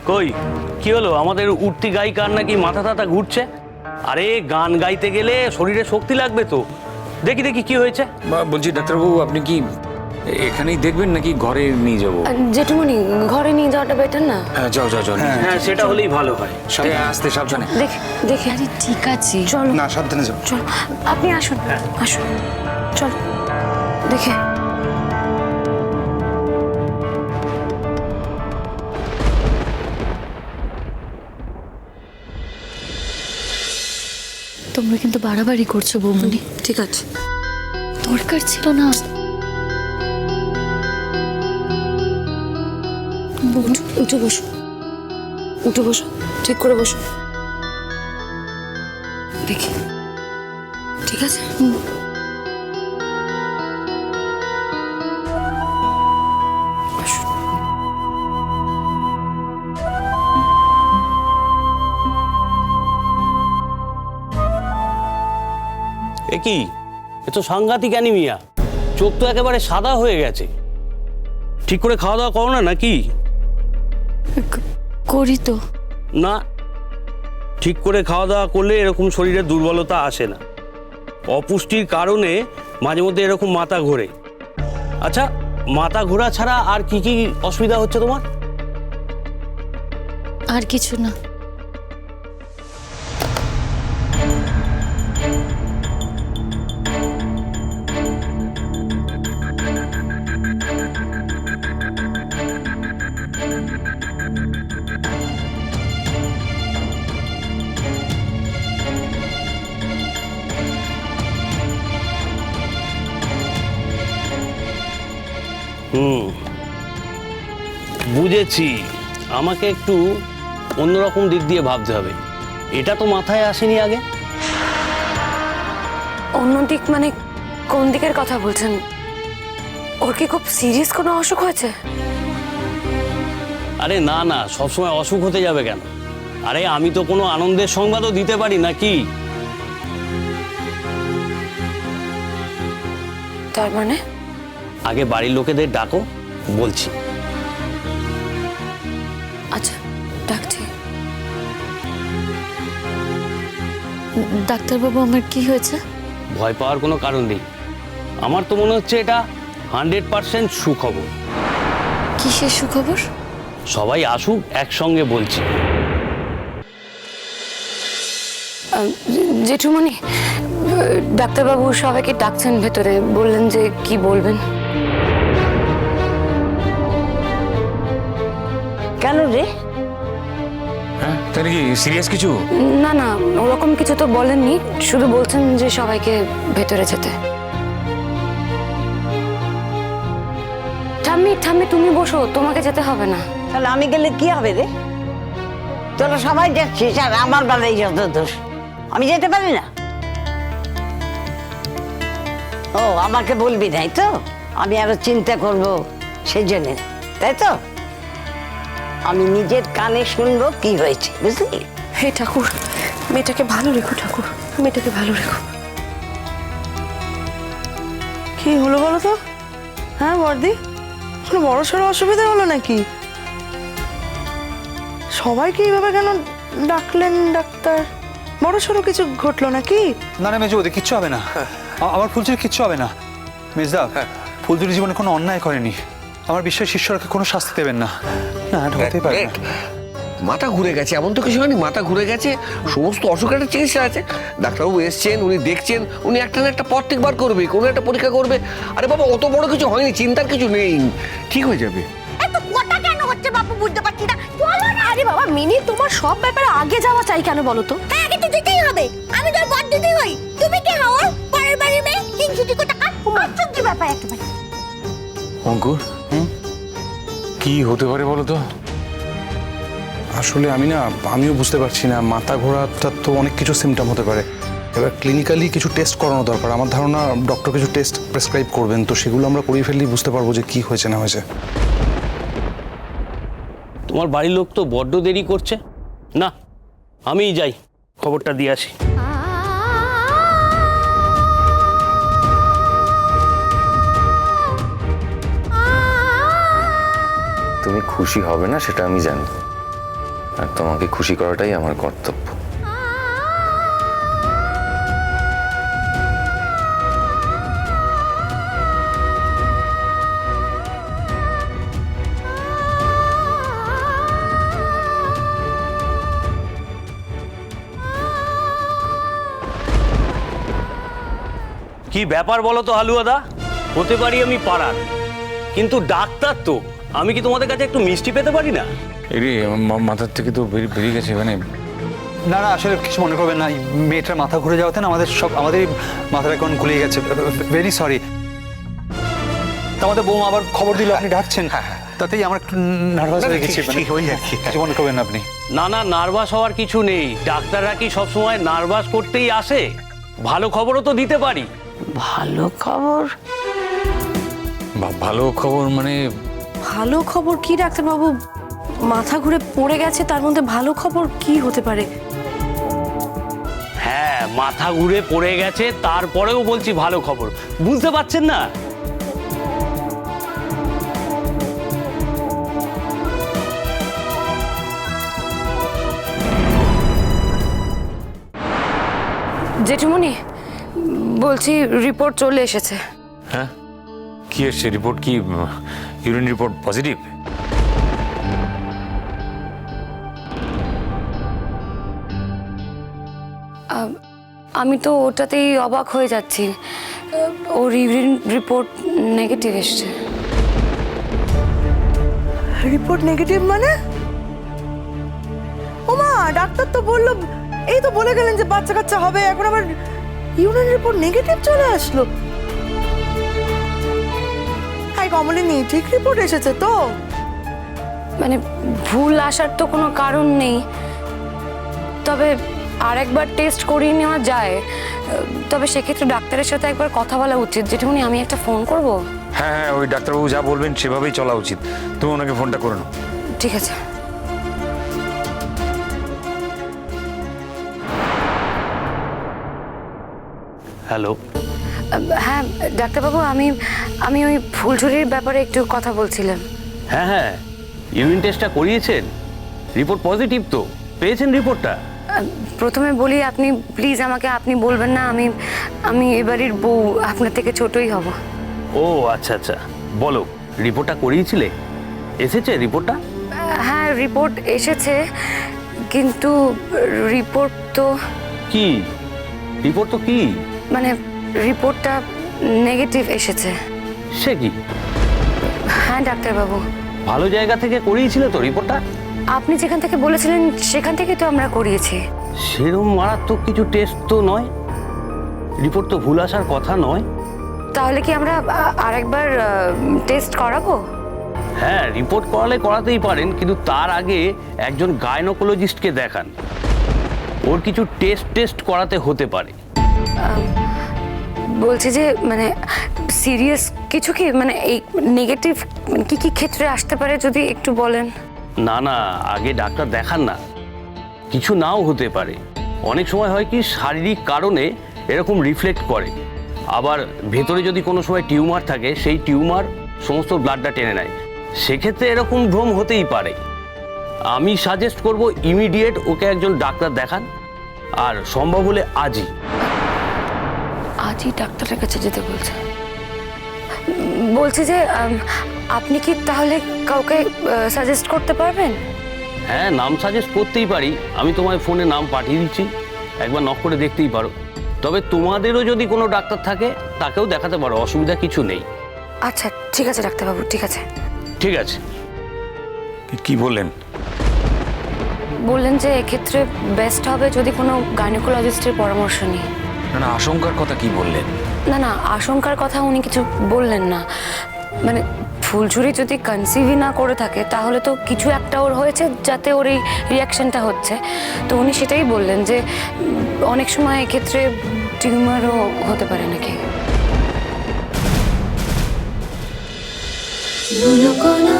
কই কি হলো? আমাদের উঠতি গায়িকার নাকি মাথা টাথা ঘুরছে। আরে গান গাইতে গেলে শরীরে শক্তি লাগবে তো। দেখি দেখি কি হয়েছে। বলছি ডাক্তারবাবু, আপনি কি এখানেই দেখবেন নাকি ঘরে নিয়ে যাবো? জেঠুমনি, ঘরে নিয়ে যাওয়াটা বেটার না? হ্যাঁ, যাও যাও যাও। হ্যাঁ, সেটা হলেই ভালো হয়। আসতে সাবধানে। দেখে আরে ঠিক আছে, চলো না, সাবধানে যাও। চলো, আপনি আসুন আসুন, চলো দেখে। তোমরা কিন্তু বাড়াবাড়ি করছো বৌমনি। ঠিক আছে, দরকার ছিল না। উঠে বসো, উঠে বসো, ঠিক করে বসো। দেখি, ঠিক আছে? আসুন। এ কি, এ তো সাংঘাতিক অ্যানিমিয়া। চোখ তো একেবারে সাদা হয়ে গেছে। ঠিক করে খাওয়া দাওয়া করো না নাকি? করি তো। না, ঠিক করে খাওয়া দাওয়া করলে এরকম শরীরে দুর্বলতা আসে না। অপুষ্টির কারণে মাঝে মধ্যে এরকম মাথা ঘোরে। আচ্ছা, মাথা ঘোরা ছাড়া আর কি কি অসুবিধা হচ্ছে তোমার? আর কিছু না। বুঝেছি। আমাকে একটু অন্যরকম দিক দিয়ে ভাবতে হবে। এটা তো মাথায় আসেনি আগে। অন্য দিক মানে কোন দিকের কথা বলছেন? ওর কি খুব সিরিয়াস কোনো অসুখ হয়েছে? আরে না না, সবসময় অসুখ হতে যাবে কেন? আরে আমি তো কোনো আনন্দের সংবাদও দিতে পারি নাকি? তার মানে? আগে বাড়ির লোকেদের ডাকো, বলছি। আচ্ছা, ডাকছি। ডাক্তারবাবু, আমার কি হয়েছে? ভয় পাওয়ার কোনো কারণ নেই। আমার তো মনে হচ্ছে এটা 100% সুখবর। কিসের সুখবর? সবাই আসুক একসঙ্গে বলছি। জেঠুমনি, ডাক্তারবাবু সবাইকে ডাকছেন ভেতরে, বললেন যে কি বলবেন। কেন রে? হ্যাঁ, তাই নাকি? সিরিয়াস কিছু? না না, ওরকম কিছু তো বলেননি, শুধু বলছেন যে সবাইকে ভেতরে যেতে। ঠাম্মি ঠাম্মি, তুমি বসো, তোমাকে যেতে হবে না। তাহলে আমি গেলে কি হবে রে? তোরা সবাই যাচ্ছিস আর আমার বেলায় যত দোষ। আমি যেতে পারি না? ও, আমাকে বলবি নাই তো? আমি আরো চিন্তা করব সেই জন্য, তাই তো? আমি নিজের কানে শুনবো কি হয়েছে, বুঝলি? হে ঠাকুর, মেয়েটাকে ভালো রেখো ঠাকুর, মেয়েটাকে ভালো রেখো। কি হলো বলো তো? হ্যাঁ বর্দি, কোনো বড় সড়ো অসুবিধা হলো নাকি? সবাইকে এইভাবে কেন ডাকলেন ডাক্তার? বড় সড়ো কিছু ঘটলো নাকি? না না মেজো, ওদের কিচ্ছু হবে না। আমার ফুলচুরির কিচ্ছু হবে না। মেজদা, ফুলচুরি জীবনে কোনো অন্যায় করেনি। আমার বিশ্বাস ঈশ্বরকে কোনো শাস্তি দেবেন না। না, এটা হতেই পারে না। মাথা ঘুরে গেছে এমন তো কিছু হয়নি। মাথা ঘুরে গেছে, সমস্ত অসুখের একটা চিকিৎসা আছে। ডাক্তারবাবু এসছেন, উনি দেখছেন, উনি একটা না একটা পথ বার করবে, কোনো একটা পরীক্ষা করবে। আরে বাবা, অত বড় কিছু হয়নি, চিন্তার কিছু নেই, ঠিক হয়ে যাবে। এত কথা কেন হচ্ছে বাপু, বুঝতে পারছি না। চলো না। আরে বাবা মিনি, তোমার সব ব্যাপারে আগে যাওয়া চাই কেন বলো তো? হ্যাঁ, আগে তো যেতেই হবে। আমি তোর বর দিতেই হই। তুমি কি হও? পরের বাড়ির মেয়ে, হিংসুটি কোথাকার। আশ্চর্য ব্যাপার একেবারে। অঙ্কুর, কি হতে পারে বলো তো? আসলে আমিও বুঝতে পারছি না। মাথা ঘোরাটা তো অনেক কিছু সিমটম হতে পারে। এবার ক্লিনিক্যালি কিছু টেস্ট করানো দরকার। আমার ধারণা ডক্টর কিছু টেস্ট প্রেসক্রাইব করবেন, তো সেগুলো আমরা করিয়ে ফেললেই বুঝতে পারবো যে কি হয়েছে না হয়েছে। তোমার বাড়ির লোক তো বড্ড দেরি করছে। না, আমিই যাই, খবরটা দিয়ে আসি। তুমি খুশি হবে না সেটা আমি জানি, আর তোমাকে খুশি করাটাই আমার কর্তব্য। কি ব্যাপার বলো তো হালুয়াদা? হতে পারি আমি পাড়ার, কিন্তু ডাক্তার তো। আমি কি তোমাদের কাছে একটু মিষ্টি পেতে পারি না? এরে মাথার থেকে তো বেরিয়ে গেছে মানে। না না, আসলে কিছু মনে করবেন না, এই মেয়েটার মাথা ঘুরে যাওয়াতে না আমাদের মাথাটা এখন গুলিয়ে গেছে। Very sorry. আমাদের বৌমা আবার খবর দিল আপনি ডাকছেন, তাতেই আমার একটু নার্ভাস হয়ে গেছি। ওই আর কি, কিছু মনে করবেন না আপনি। না না, নার্ভাস হওয়ার কিছু নেই। ডাক্তাররা কি সবসময় নার্ভাস করতেই আসে? ভালো খবরও তো দিতে পারি। ভালো খবর? ভালো খবর মানে? ভালো খবর কি ডাক্তারবাবু? মাথা ঘুরে পড়ে গেছে, তার মধ্যে ভালো খবর কি হতে পারে? হ্যাঁ, মাথা ঘুরে পড়ে গেছে, তারপরেও বলছি ভালো খবর। বুঝতে পারছেন না? জেঠুমনি, বলছি রিপোর্ট চলে এসেছে। হ্যাঁ, কি এসছে রিপোর্ট? কি ইউরিন রিপোর্ট পজিটিভ? আমি তো ওটাতেই অবাক হয়ে যাচ্ছি। ওর ইউরিন রিপোর্ট নেগেটিভ এসছে। রিপোর্ট নেগেটিভ মানে? ওমা, ডাক্তার তো বললো, এই তো বলে গেলেন যে বাচ্চা কাচ্চা হবে, এখন আবার ইউরিন রিপোর্ট নেগেটিভ চলে আসলো। হাই কমলিনী, ঠিক রিপোর্ট এসেছে তো? মানে ভুল আসার তো কোনো কারণ নেই, তবে আরেকবার টেস্ট করিয়ে নেওয়া যায়। তবে সেক্ষেত্রে ডাক্তারের সাথে একবার কথা বলা উচিত। যেটুকুনি আমি একটা ফোন করব। হ্যাঁ হ্যাঁ, ওই ডাক্তারবাবু যা বলবেন সেভাবেই চলা উচিত। তুমি ওনাকে ফোনটা করে নাও। ঠিক আছে। হ্যালো। হ্যাঁ ডাক্তারবাবু, আমি ওই ফুলঝুরির ব্যাপারে একটু কথা বলছিলাম। হ্যাঁ হ্যাঁ, ইউরিন টেস্টটা করিয়েছেন? রিপোর্ট পজিটিভ তো? পেয়েছেন রিপোর্টটা? প্রথমে বলি, আপনি প্লিজ আমাকে আপনি বলবেন না। আমি এবারের বউ, আপনার থেকে ছোটই হব। ও আচ্ছা আচ্ছা, বলো রিপোর্টটা করিয়েছিলে? এসেছে রিপোর্টটা? হ্যাঁ, রিপোর্ট এসেছে, কিন্তু রিপোর্ট তো কি? রিপোর্ট তো কি? মানে রিপোর্টটা নেগেটিভ এসেছে। সে কি? হ্যাঁ ডাক্তারবাবু। ভালো জায়গা থেকে করিয়েছিলে তো রিপোর্টটা? আপনি যেখান থেকে বলেছিলেন সেখান থেকে তো আমরা করিয়েছি। সেরকম মারাত্মক কিছু টেস্ট তো নয়, রিপোর্ট তো ভুল আসার কথা নয়। তাহলে কি আমরা আরেকবার টেস্ট করাবো? হ্যাঁ, রিপোর্ট করালে করাতেই পারেন, কিন্তু তার আগে একজন গাইনোকোলজিস্টকে দেখান। ওর কিছু টেস্ট করাতে হতে পারে। বলছি যে মানে সিরিয়াস কিছু কি, মানে এই নেগেটিভ কি কি ক্ষেত্রে আসতে পারে যদি একটু বলেন। না না, আগে ডাক্তার দেখান না। কিছু নাও হতে পারে। অনেক সময় হয় কি, শারীরিক কারণে এরকম রিফ্লেক্ট করে। আবার ভেতরে যদি কোনো সময় টিউমার থাকে, সেই টিউমার সমস্ত ব্লাডটা টেনে নেয়, সেক্ষেত্রে এরকম ভ্রম হতেই পারে। আমি সাজেস্ট করব ইমিডিয়েট ওকে একজন ডাক্তার দেখান, আর সম্ভব হলে আজই। আজই ডাক্তারের কাছে যেতে বলছে? বলছি যে আপনি কি তাহলে কাউকে সাজেস্ট করতে পারবেন? হ্যাঁ, নাম সাজেস্ট করতেই পারি। আমি তোমায় ফোনে নাম পাঠিয়ে দিচ্ছি, একবার নক করে দেখতেই পারো। তবে তোমাদেরও যদি কোনো ডাক্তার থাকে তাকেও দেখাতে পারো, অসুবিধা কিছু নেই। আচ্ছা ঠিক আছে ডাক্তারবাবু, ঠিক আছে। ঠিক আছে। কি বললেন? বললেন যে এক্ষেত্রে বেস্ট হবে যদি কোনো গাইনোকোলজিস্টের পরামর্শ নিই। না না, আশঙ্কার কথা কি বললেন? না না, আশঙ্কার কথা উনি কিছু বললেন না। মানে ফুলঝুরি যদি কনসিভই না করে থাকে, তাহলে তো কিছু একটা ওর হয়েছে যাতে ওর এই রিয়াকশনটা হচ্ছে। তো উনি সেটাই বললেন যে অনেক সময় এক্ষেত্রে টিউমারও হতে পারে নাকি। বুলকনা